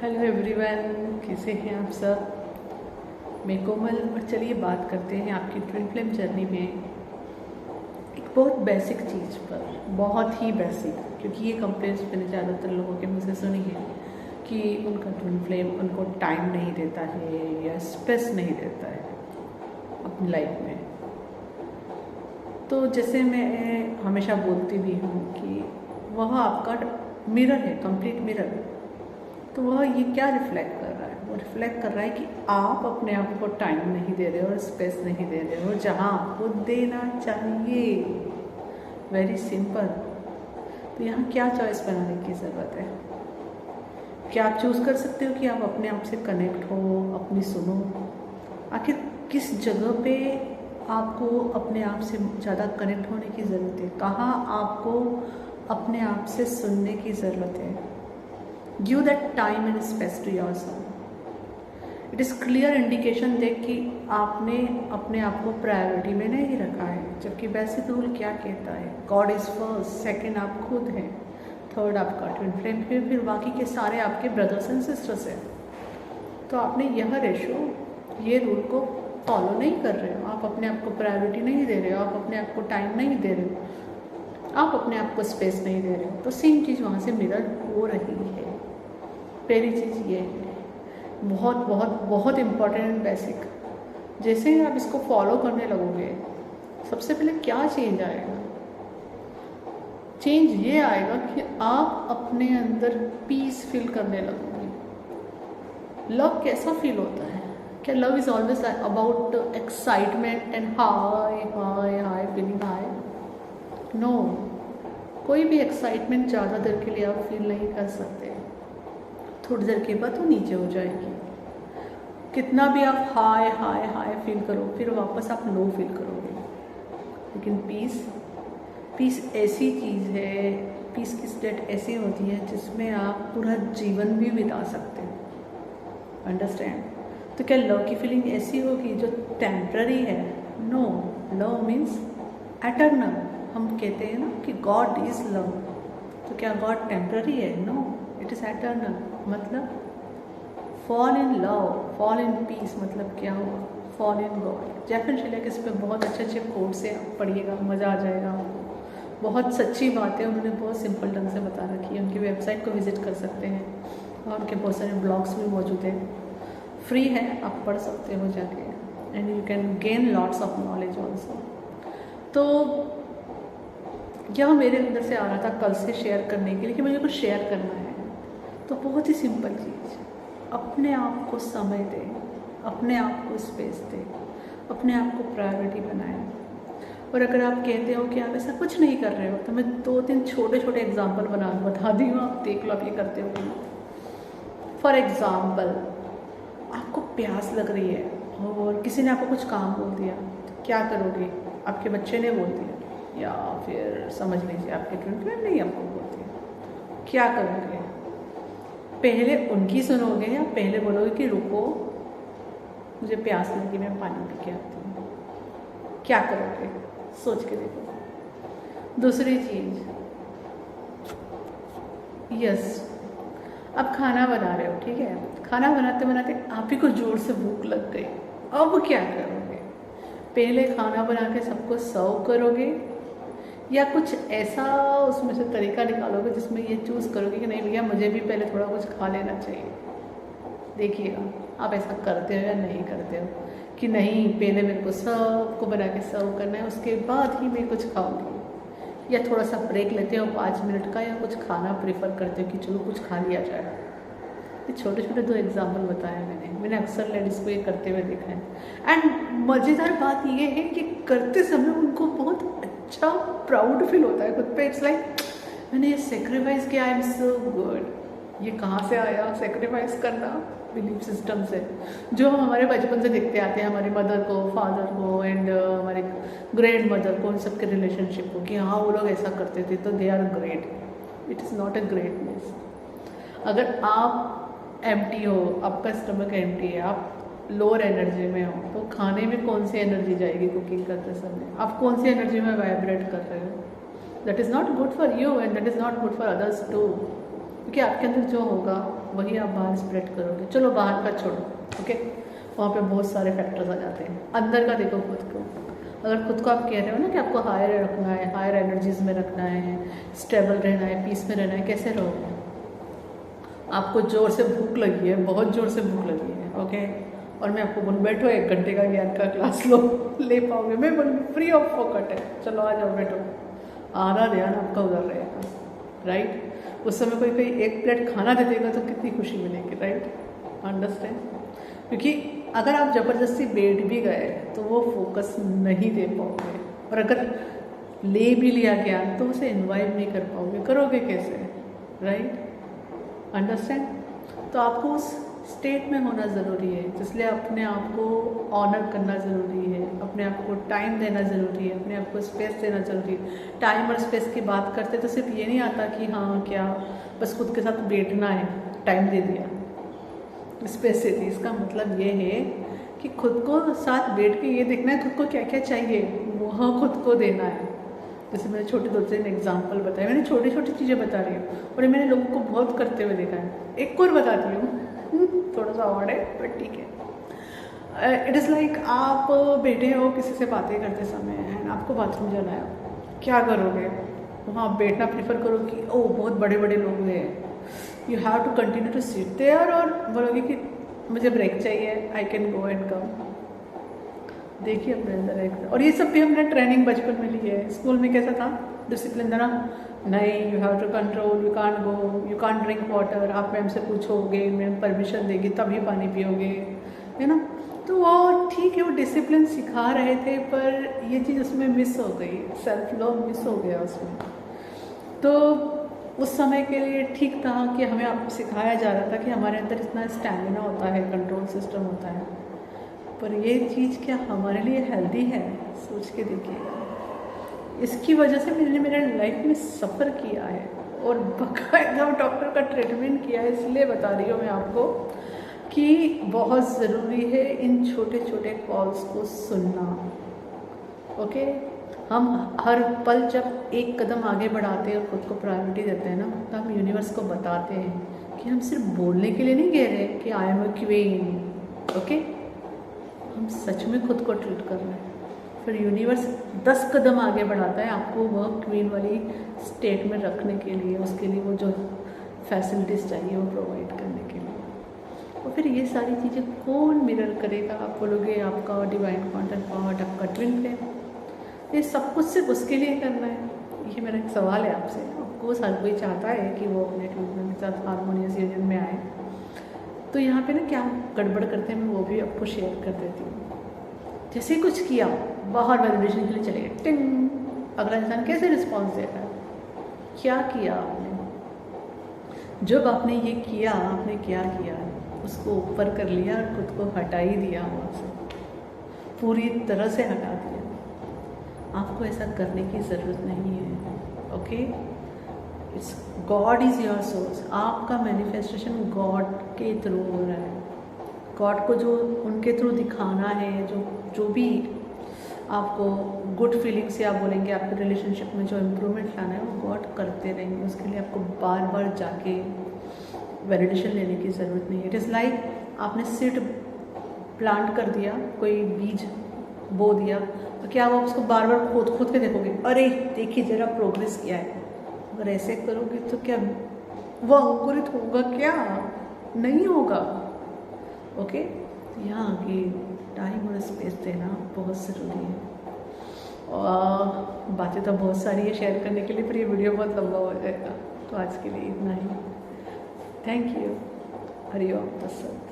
Hello everyone, कैसे हैं आप सब। मैं कोमल, और चलिए बात करते हैं आपकी ट्विन फ्लेम जर्नी में एक बहुत बेसिक चीज़ पर, बहुत ही बेसिक, क्योंकि ये कंप्लेंट्स मैंने ज़्यादातर लोगों के मुझसे सुनी है कि उनका ट्विन फ्लेम उनको टाइम नहीं देता है या स्पेस नहीं देता है अपनी लाइफ में। तो जैसे मैं हमेशा बोलती भी हूँ कि वह आपका मिरर है, कंप्लीट मिरर। तो वह ये क्या रिफ्लेक्ट कर रहा है? वो रिफ्लेक्ट कर रहा है कि आप अपने आप को टाइम नहीं दे रहे हो और स्पेस नहीं दे रहे हो जहाँ आपको देना चाहिए। Very simple. तो यहाँ क्या चॉइस बनाने की ज़रूरत है? क्या आप चूज़ कर सकते हो कि आप अपने आप से कनेक्ट हो, अपनी सुनो? आखिर किस जगह पे आपको अपने आप से ज़्यादा कनेक्ट होने की ज़रूरत है? कहाँ आपको अपने आप से सुनने की ज़रूरत है? Give that time and space to yourself. It is clear indication देख कि आपने अपने आप को प्रायोरिटी में नहीं रखा है। जबकि बेसिक रूल क्या कहता है? गॉड इज़ फर्स्ट, सेकंड आप खुद हैं, थर्ड आपका ट्विन फ्लेम, फिर बाकी के सारे आपके ब्रदर्स एंड सिस्टर्स हैं। तो आपने यह रेशो, ये रूल को फॉलो नहीं कर रहे हो। आप अपने आप को प्रायोरिटी नहीं दे रहे हो, आप अपने आप को टाइम नहीं दे रहे हो, आप अपने आप को स्पेस नहीं दे रहे हो। तो सेम चीज़ वहाँ से मिरर हो रही है। पहली चीज़ ये है, बहुत बहुत बहुत इम्पॉर्टेंट एंड बेसिक। जैसे ही आप इसको फॉलो करने लगोगे, सबसे पहले क्या चेंज आएगा? चेंज ये आएगा कि आप अपने अंदर पीस फील करने लगोगे। लव कैसा फील होता है? क्या love is always about excitement and high high high feeling high? No, कोई भी एक्साइटमेंट ज़्यादा देर के लिए आप फील नहीं कर सकते। थोड़ी देर के बाद वो नीचे हो जाएगी। कितना भी आप हाई हाई हाई फील करो, फिर वापस आप लो फील करोगे। लेकिन पीस ऐसी चीज़ है, पीस की स्टेट ऐसी होती है जिसमें आप पूरा जीवन भी बिता सकते हो। अंडरस्टैंड? तो क्या लव की फीलिंग ऐसी होगी जो टेम्पररी है? No, love means eternal. हम कहते हैं ना कि गॉड इज़ लव। तो क्या गॉड टेम्पररी है? No, it is eternal. मतलब fall in love, fall in peace मतलब क्या हुआ? Fall in God. जैफन शिलैक इस पर बहुत अच्छे कोट्स हैं, पढ़िएगा, मज़ा आ जाएगा आपको। बहुत सच्ची बात है, उन्होंने बहुत सिंपल ढंग से बता रखी है। उनकी वेबसाइट को विजिट कर सकते हैं और उनके बहुत सारे ब्लॉग्स भी मौजूद हैं, फ्री है, आप पढ़ सकते हो जाके, and you can gain lots of knowledge also. तो यह मेरे अंदर से आ रहा था कल से शेयर करने के लिए कि मुझे कुछ शेयर करना है। तो बहुत ही सिंपल चीज़, अपने आप को समय दें, अपने आप को स्पेस दें, अपने आप को प्रायोरिटी बनाएं। और अगर आप कहते हो कि आप ऐसा कुछ नहीं कर रहे हो, तो मैं 2-3 छोटे एग्जाम्पल बता दी हूँ, आप देख लो आप ये करते हो कि नहीं। फॉर एग्ज़ाम्पल, आपको प्यास लग रही है और किसी ने आपको कुछ काम बोल दिया, तो क्या करोगे? आपके बच्चे ने बोल दिया या फिर समझ लीजिए आपके ट्विन फ्लेम ने आपको बोल दिया, क्या करोगे? पहले उनकी सुनोगे या पहले बोलोगे कि रुको, मुझे प्यास लगी, मैं पानी पी के आती हूँ? क्या करोगे? सोच के देखो। दूसरी चीज़, यस, अब खाना बना रहे हो, ठीक है, खाना बनाते बनाते आप ही को जोर से भूख लग गई। अब क्या करोगे? पहले खाना बना के सबको सर्व करोगे या कुछ ऐसा उसमें से तरीका निकालोगे जिसमें ये चूज़ करोगे कि नहीं भैया, मुझे भी पहले थोड़ा कुछ खा लेना चाहिए? देखिएगा आप ऐसा करते हो या नहीं करते हो कि नहीं, पहले मेरे को सबको बना के सर्व करना है, उसके बाद ही मैं कुछ खाऊंगी। या थोड़ा सा ब्रेक लेते हो 5 मिनट का, या कुछ खाना प्रेफर करते हो कि चलो कुछ खा लिया जाए। ये छोटे 2 एग्जाम्पल बताया मैंने अक्सर लेडीज़ को ये करते हुए देखा है। एंड मज़ेदार बात ये है कि करते समय उनको बहुत अच्छा प्राउड फील होता है खुद पे। इट्स लाइक मैंने ये सेक्रीफाइस किया, आई एम सो गुड। ये कहाँ से आया सेक्रीफाइस करना? बिलीफ सिस्टम से, जो हम हमारे बचपन से देखते आते हैं, हमारी मदर को, फादर को एंड हमारे ग्रैंड मदर को, उन सबके रिलेशनशिप को, कि हाँ वो लोग ऐसा करते थे तो they are great. It is not a greatness. अगर आप एम्प्टी हो, आपका स्टमक एम्प्टी है, आप लोअर एनर्जी में हो, तो खाने में कौन सी एनर्जी जाएगी? कुकिंग करते समय आप कौन सी एनर्जी में वाइब्रेट कर रहे हो? That is not good for you and that is not good for others too. क्योंकि आपके अंदर जो होगा वही आप बाहर स्प्रेड करोगे। चलो बाहर का छोड़ो, ओके, वहाँ पे बहुत सारे फैक्टर्स आ जाते हैं। अंदर का देखो खुद को। अगर खुद को आप कह रहे हो ना कि आपको हायर रखना है, हायर एनर्जीज में रखना है, स्टेबल रहना है, पीस में रहना है, कैसे रहोगे? आपको ज़ोर से भूख लगी है, बहुत ज़ोर से भूख लगी है, ओके, और मैं आपको बोलूँ बैठो 1 घंटे का ज्ञान का क्लास लो, ले पाओगे? मैं बोलूँगी फ्री ऑफ फोकट है, चलो आ जाओ बैठो। आधा ध्यान आपका उधर रहेगा, राइट? उस समय कोई 1 प्लेट खाना दे देगा तो कितनी खुशी मिलेगी, राइट? अंडरस्टैंड? क्योंकि अगर आप ज़बरदस्ती बैठ भी गए तो वो फोकस नहीं दे पाओगे, और अगर ले भी लिया ज्ञान तो उसे इन्वाइव नहीं कर पाओगे। करोगे कैसे, राइट? अंडरस्टैंड? तो आपको उस स्टेट में होना ज़रूरी है, इसलिए अपने आप को ऑनर करना ज़रूरी है, अपने आप को टाइम देना ज़रूरी है, अपने आप को स्पेस देना ज़रूरी है। टाइम और स्पेस की बात करते तो सिर्फ ये नहीं आता कि हाँ क्या बस खुद के साथ बैठना है, टाइम दे दिया, स्पेस दे दी। इसका मतलब ये है कि खुद को साथ बैठ के ये देखना है खुद को क्या क्या चाहिए, वह खुद को देना है। जैसे मैंने छोटे दोस्त ने एग्जाम्पल बताया, मैंने छोटी छोटी चीज़ें बता रही हूँ और ये मैंने लोगों को बहुत करते हुए देखा है। एक और बताती हूँ, थोड़ा सा और है बट ठीक है। इट इज़ लाइक आप बैठे हो किसी से बातें करते समय एंड आपको बाथरूम जाना है, क्या करोगे? वहाँ बैठना प्रीफर करो कि ओह बहुत बड़े बड़े लोग हैं, you have to continue to sit there, और बोलोगे कि मुझे ब्रेक चाहिए, I can go and come? देखिए अपने अंदर एक, और ये सब भी हमने ट्रेनिंग बचपन में ली है। स्कूल में कैसा था डिसिप्लिन देना, नहीं you have to control, you can't go, you can't drink water, आप मैम से पूछोगे, मैम परमिशन देगी तभी पानी पियोगे, है ना? तो वो ठीक है, वो डिसिप्लिन सिखा रहे थे, पर ये चीज़ उसमें मिस हो गई, सेल्फ लव मिस हो गया उसमें। तो उस समय के लिए ठीक था कि हमें आपको सिखाया जा रहा था कि हमारे अंदर इतना स्टैमिना होता है, कंट्रोल सिस्टम होता है, पर ये चीज़ क्या हमारे लिए हेल्दी है? सोच के देखिएगा। इसकी वजह से मैंने मेरे लाइफ में सफ़र किया है और बाकायदा डॉक्टर का ट्रीटमेंट किया है, इसलिए बता रही हूँ मैं आपको कि बहुत ज़रूरी है इन छोटे छोटे कॉल्स को सुनना, ओके? हम हर पल जब एक कदम आगे बढ़ाते हैं और खुद को प्रायोरिटी देते हैं ना, तो हम यूनिवर्स को बताते हैं कि हम सिर्फ बोलने के लिए नहीं कह रहे कि I am a queen, okay? हम सच में खुद को ट्रीट कर रहे हैं। फिर यूनिवर्स 10 कदम आगे बढ़ाता है आपको वह क्वीन वाली स्टेट में रखने के लिए, उसके लिए वो जो फैसिलिटीज़ चाहिए वो प्रोवाइड करने के लिए। और फिर ये सारी चीज़ें कौन मिरर करेगा? आप बोलोगे आपका डिवाइन काउंटर पार्ट, आपका ट्विन फ्लेम, ये सब कुछ सिर्फ उसके लिए करना है? ये मेरा एक सवाल है आपसे। ऑफकोर्स हर कोई चाहता है कि वो अपने ट्विन फ्लेम के साथ हारमोनियस यूनियन में आए। तो यहाँ पे ना क्या गड़बड़ करते हैं मैं वो भी आपको शेयर कर देती हूँ। जैसे कुछ किया, बाहर वैलिडेशन के लिए चले गए, टिंग, अगला इंसान कैसे रिस्पॉन्स दे रहा है? क्या किया आपने? जब आपने ये किया, आपने क्या किया? उसको ऊपर कर लिया और खुद को हटा ही दिया, वहाँ से पूरी तरह से हटा दिया। आपको ऐसा करने की ज़रूरत नहीं है, okay? It's God is your source. आपका मैनिफेस्टेशन गॉड के थ्रू हो रहा है। गॉड को जो उनके थ्रू दिखाना है, जो भी आपको गुड फीलिंग्स से आप बोलेंगे, आपके रिलेशनशिप में जो इम्प्रूवमेंट लाना है वो गॉड करते रहेंगे। उसके लिए आपको बार बार जाके वैलिडेशन लेने की ज़रूरत नहीं है। इट इज़ लाइक आपने सीड प्लांट कर दिया, कोई बीज बो दिया, तो क्या आप उसको बार बार खोद के देखोगे, अरे देखिए ज़रा प्रोग्रेस किया है? अगर ऐसे करोगे तो क्या वो अंकुरित होगा? क्या नहीं होगा, ओके? यहाँ आगे टाइम और स्पेस देना बहुत ज़रूरी है। और बातें तो बहुत सारी है शेयर करने के लिए, पर ये वीडियो बहुत लंबा हो जाएगा, तो आज के लिए इतना ही। Thank you. हरि ओम तत्सत।